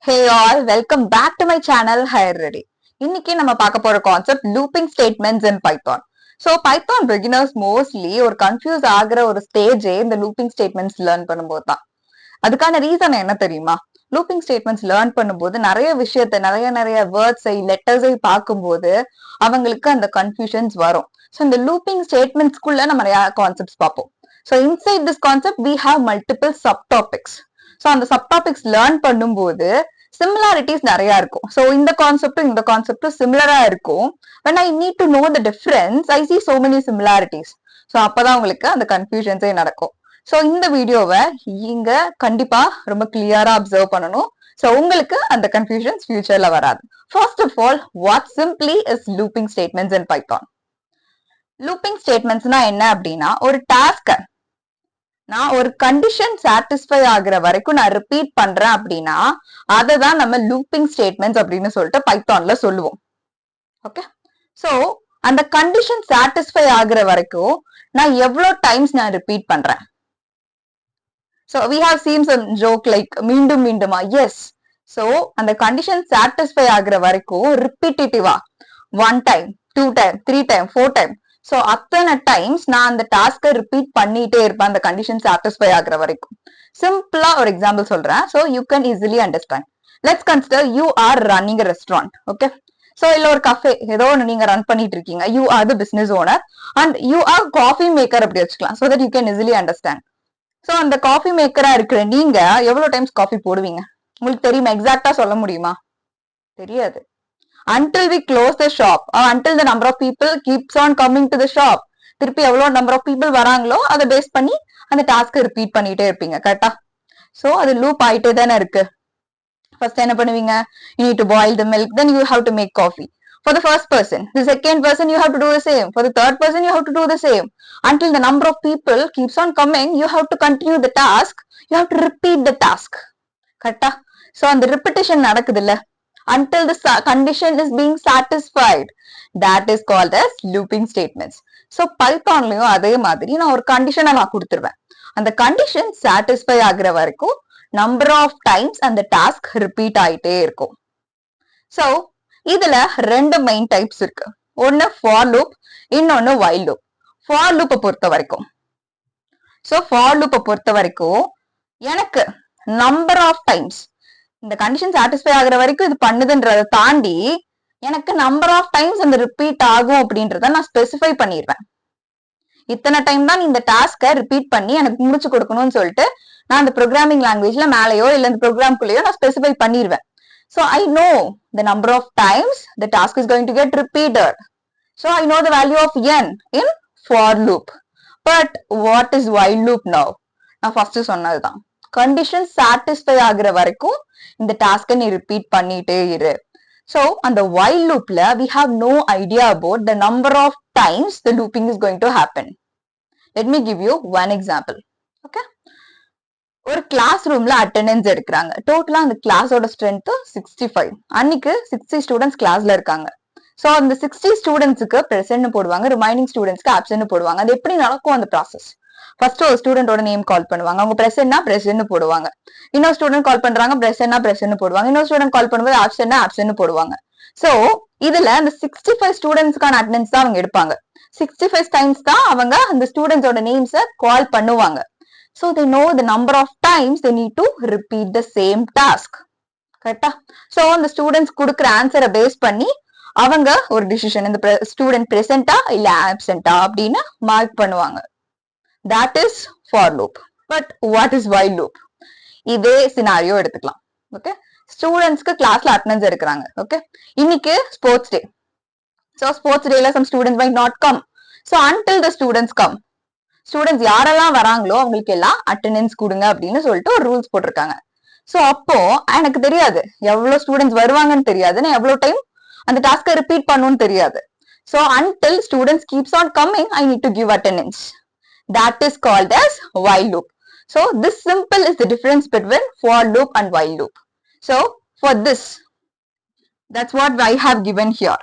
Hey all, welcome back to my channel Higher Ready. இன்னைக்கு நம்ம பார்க்க போற concept looping statements in Python. So Python beginners mostly ஒரு confuse ஆகுற ஒரு ஸ்டேஜே இந்த looping statements லேர்ன் பண்ணும்போது தான். அதுக்கான ரீசன் என்ன தெரியுமா? லூப்பிங் ஸ்டேட்மெண்ட்ஸ் லேர்ன் பண்ணும்போது நிறைய விஷயத்த நிறைய வேர்ட்ஸை லெட்டர்ஸை பார்க்கும்போது அவங்களுக்கு அந்த கன்ஃபியூஷன்ஸ் வரும். ஸோ இந்த லூப்பிங் ஸ்டேட்மெண்ட்ஸ்குள்ள நம்ம நிறைய கான்செப்ட்ஸ் பார்ப்போம். So inside this concept we have multiple sub topics. So அந்த சப் டாபிக்ஸ் லேர்ன் பண்ணும்போது சிமிலாரிட்டிஸ் நிறைய இருக்கும். ஸோ இந்த கான்செப்டும் சிமிலரா இருக்கும். when I need to know the difference, I see so many similarities. So அப்பதான் உங்களுக்கு அந்த கன்ஃபியூஷன்ஸே நடக்கும். ஸோ இந்த வீடியோவை இங்க கண்டிப்பா ரொம்ப கிளியரா அப்சர்வ் பண்ணணும். ஸோ உங்களுக்கு அந்த கன்ஃபியூஷன்ஸ் ஃபியூச்சர்ல வராது. First of all, what simply is looping statements in Python. Looping ஸ்டேட்மெண்ட்ஸ்னா என்ன அப்படின்னா, ஒரு டாஸ்க நான் ஒரு கண்டிஷன் சாட்டிஸ்ஃபை ஆகுற வரைக்கும் நான் ரிப்பீட் பண்றேன் அப்படின்னா அதை தான் நம்ம லூப்பிங் ஸ்டேட்மெண்ட்ஸ் அப்படின்னு சொல்லிட்டு பைத்தான்ல சொல்லுவோம். ஓகே, சோ அந்த கண்டிஷன் சாட்டிஸ்ஃபை ஆகுற வரைக்கும் நான் எவ்வளவு டைம்ஸ் நான் ரிப்பீட் பண்றேன். So we have seen some joke like மீண்டும் மீண்டுமா. எஸ், சோ அந்த கண்டிஷன் சாட்டிஸ்ஃபை ஆகுற வரைக்கும் ரிப்பீட்டேட்டிவா 1 time 2 time 3 time 4 time, so அத்தனை டைம்ஸ் நான் அந்த டாஸ்கை ரிப்பீட் பண்ணிட்டே இருப்பேன் அந்த கண்டிஷன் சாட்டிஸ்ஃபை ஆகுற வரைக்கும். சிம்பிளா ஒரு எக்ஸாம்பிள் சொல்றேன், so you can easily understand. Let's consider you are running a restaurant. Okay, so இல்ல ஒரு கஃபே ஏதோ ஒன்று நீங்க ரன் பண்ணிட்டு இருக்கீங்க. You are the business owner and you are coffee maker அப்படி வச்சுக்கலாம், so that you can easily understand. So அந்த காஃபி மேக்கரா இருக்கிற நீங்க எவ்வளவு டைம்ஸ் காஃபி போடுவீங்க உங்களுக்கு தெரியுமா? எக்ஸாக்டா சொல்ல முடியுமா? தெரியாது. until we close the shop or until the number of people keeps on coming to the shop, திருப்பி எவ்வளவு நம்பர் ஆஃப் பீப்புள் வராங்களோ அதை பேஸ் பண்ணி அந்த டாஸ்க் ரிப்பீட் பண்ணிட்டே இருப்பீங்க. கரெக்டா? சோ அது லூப் ஆயிட்டே தானே இருக்கு. ஃபர்ஸ்ட் என்ன பண்ணுவீங்க? you need to boil the milk, then you have to make coffee. For the first person, the second person you have to do the same, for the third person you have to do the same, until the number of people keeps on coming. You have to continue the task, you have to repeat the task. கரெக்டா? So அந்த repetition நடக்குது இல்ல, until the condition is being satisfied, that is called as looping statements. So பைத்தான்லயும் அதே மாதிரி நான் ஒரு கண்டிஷனை நான் கொடுத்துருவேன். அந்த கண்டிஷன் சாட்டிஸ்ஃபை ஆகுற வரைக்கும் நம்பர் ஆஃப் டைம்ஸ் அந்த டாஸ்க் ரிப்பீட் ஆயிட்டே இருக்கும். சோ இதுல ரெண்டு மெயின் டைப்ஸ் இருக்கு. ஒன்னு ஃபார் லூப், இன்னொன்னு வைல் லூப். ஃபார் லூப்பை பொறுத்த வரைக்கும் எனக்கு நம்பர் ஆஃப் டைம்ஸ் இந்த கண்டிஷன் சாட்டிஸ்ஃபை ஆகுற வரைக்கும் இது பண்ணுதுன்றதை தாண்டி எனக்கு நம்பர் ஆஃப் டைம்ஸ் அந்த ரிப்பீட் ஆகும் அப்படின்றத நான் ஸ்பெசிஃபை பண்ணிடுவேன். இத்தனை டைம் தான் இந்த டாஸ்கை ரிப்பீட் பண்ணி எனக்கு முடிச்சு கொடுக்கணும்னு சொல்லிட்டு நான் அந்த ப்ரோக்ராமிங் லாங்குவேஜ்ல மேலேயோ இல்ல இந்த ப்ரோக்ராம்குள்ளேயோ நான் ஸ்பெசிஃபை பண்ணிடுவேன். So I know the number of times the task is going to get repeated. So I know the value of n in for loop. But what is while loop now? நான் first சொன்னதுதான், condition satisfy ஆகுற வரைக்கும் இந்த டாஸ்கை நீ repeat பண்ணிட்டே இரு. So அந்த while loopல we have no idea about the number of times the looping is going to happen. Let me give you one example. Okay, ஒரு கிளாஸ் ரூம்ல அட்டெண்டன்ஸ் எடுக்கிறாங்க. டோட்டலா அந்த கிளாஸோட ஸ்ட்ரென்த் 65. அன்னைக்கு 60 ஸ்டூடெண்ட்ஸ் கிளாஸ்ல இருக்காங்க. சோ அந்த 60 ஸ்டூடெண்ட்ஸ்க்கு பிரசன்ட் போடுவாங்க, ரிமைனிங் ஸ்டூடெண்ட்ஸ்க்கு ஆப்சென்ட் போடுவாங்க. அது எப்படி நடக்கும் அந்த ப்ராசஸ்? ஃபர்ஸ்ட் ஒரு ஸ்டூடெண்டோட நேம் கால் பண்ணுவாங்க, அவங்க பிரசன்ட்னா பிரசன்ட் போடுவாங்க. இன்னொரு ஸ்டூடெண்ட் கால் பண்றாங்க, பிரசன்ட்னா பிரசன்ட் போடுவாங்க. இன்னொரு ஸ்டூடெண்ட் கால் பண்ணும்போது ஆப்சென்ட் போடுவாங்க. சோ இதுல அந்த 65 ஸ்டூடெண்ட்ஸ்க்கான அட்டெண்டன்ஸ் தான் அவங்க எடுப்பாங்க. 65 டைம்ஸ் தான் அவங்க அந்த ஸ்டூடெண்ட்ஸோட நேம்ஸை கால் பண்ணுவாங்க. So they know the number of times they need to repeat the same task. கரெக்டா? சோ அந்த ஸ்டூடெண்ட்ஸ் கொடுக்குற ஆன்சரை பேஸ் பண்ணி அவங்க ஒரு டிசிஷன், இந்த ஸ்டூடெண்ட் பிரசன்டா இல்ல ஆப்சென்டா அப்படின்னு மார்க் பண்ணுவாங்க. That is for loop. But what is while loop? இதே சினாரியோ எடுத்துக்கலாம். ஓகே, ஸ்டூடெண்ட்ஸ்க்கு கிளாஸ்ல அட்டெண்டன்ஸ் எடுக்கிறாங்க. ஓகே, இன்னைக்கு ஸ்போர்ட்ஸ் டே. சோ ஸ்போர்ட்ஸ் டேல some students might not come. So until the students come, students யாரெல்லாம் வராங்களோ அவங்களுக்கு எல்லாம் அட்டெண்டன்ஸ் கொடுங்க அப்படின்னு சொல்லிட்டு ஒரு ரூல்ஸ் போட்டிருக்காங்க. சோ அப்போ எனக்கு தெரியாது எவ்வளவு ஸ்டூடெண்ட்ஸ் வருவாங்கன்னு தெரியாது, நான் எவ்வளவு டைம் அந்த டாஸ்கை ரிப்பீட் பண்ணணும்னு தெரியாது. So until students keeps on coming, I need to give attendance. That is called as while loop. So this simple is the difference between for loop and while loop. So for this, that's what I have given here.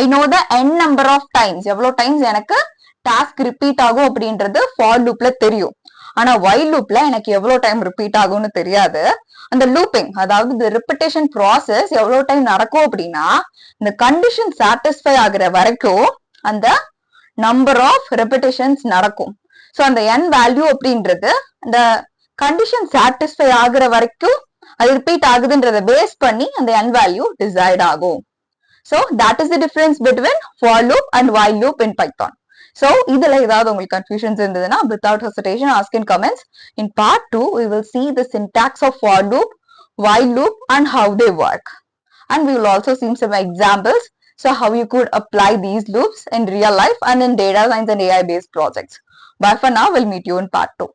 I know the n number of times, எவ்வளவு times எனக்கு task repeat ஆகும் அப்படின்றது for லூப்ல தெரியும். ஆனா while loopல எனக்கு எவ்வளவு time repeat ஆகும்னு தெரியாது. அந்த லூப்பிங் அதாவது இந்த ரிப்பிட்டேஷன் ப்ராசஸ் எவ்வளவு டைம் நடக்கும் அப்படின்னா இந்த கண்டிஷன் சாட்டிஸ்ஃபை ஆகுற வரைக்கும் அந்த நம்பர் ஆஃப் ரெப்பிட்டேஷன்ஸ் நடக்கும். சோ அந்த n வேல்யூ அப்படின்றது இந்த கண்டிஷன் சாட்டிஸ்ஃபை ஆகுற வரைக்கும் அது ரிப்பீட் ஆகுதுன்றத பேஸ் பண்ணி அந்த n வேல்யூ டிசைட் ஆகும். So that is the difference between for loop and while loop in Python. So இதுல ஏதாவது உங்களுக்கு confusions இருந்ததுன்னா without hesitation ask in comments. In part 2 we will see the syntax of for loop, while loop and how they work. And we will also see some examples, so how you could apply these loops in real life and in data science and AI based projects. Bye for now, we'll meet you in part 2.